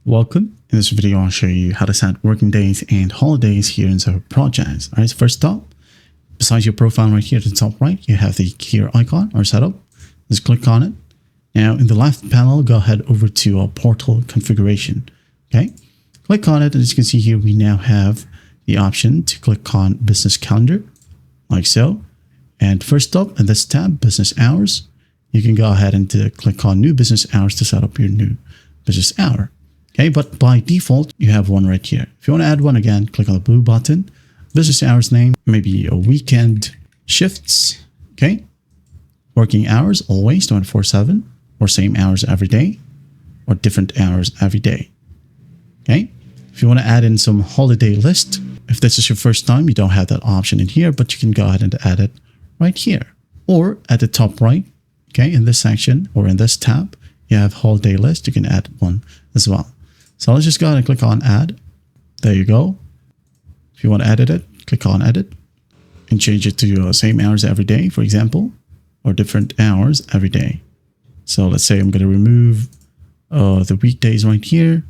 Welcome. In this video, I'll show you how to set working days and holidays here in Zoho Projects. All right, so first up, besides your profile right here at the top right, you have the gear icon or setup. Just click on it. Now, in the left panel, go ahead over to a portal configuration. Okay, click on it, and as you can see here, we now have the option to click on business calendar, like so. And first up in this tab, business hours, you can go ahead and click on new business hours to set up your new business hour. Okay, but by default, you have one right here. If you want to add one again, click on the blue button, business hours name, maybe a weekend shifts, okay? Working hours, always 24/7, or same hours every day, or different hours every day, okay? If you want to add in some holiday list, if this is your first time, you don't have that option in here, but you can go ahead and add it right here. Or at the top right, okay, in this section, or in this tab, you have holiday list, you can add one as well. So let's just go ahead and click on add. There you go. If you want to edit it, click on edit and change it to same hours every day, for example, or different hours every day. So let's say I'm going to remove the weekdays right here,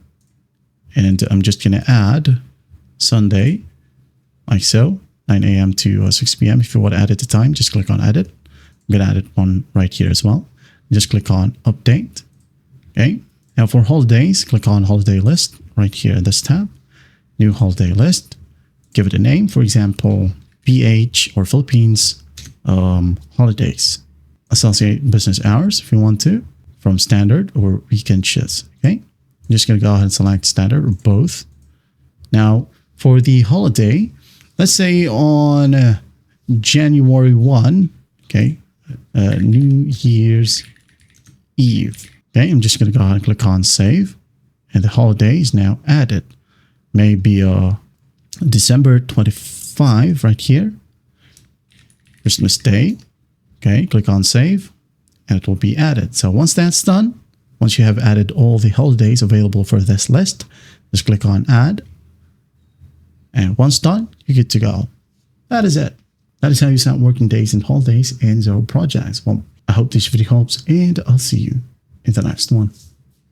and I'm just going to add Sunday, like so, 9 a.m. to 6 p.m. If you want to edit the time, just click on edit. I'm going to add one right here as well. Just click on update. Okay. Now for holidays, click on holiday list right here in this tab. New holiday list. Give it a name, for example, PH or Philippines holidays. Associate business hours if you want to, from standard or weekend shifts. Okay. I'm just going to go ahead and select standard or both. Now for the holiday, let's say on January 1, okay, New Year's Eve. Okay, I'm just going to go ahead and click on save, and the holiday is now added. Maybe December 25 right here, Christmas Day. Okay, click on save, and it will be added. So once that's done, once you have added all the holidays available for this list, just click on add, and once done, you're good to go. That is it. That is how you set working days and holidays in Zoho Projects. Well, I hope this video helps, and I'll see you in the next one.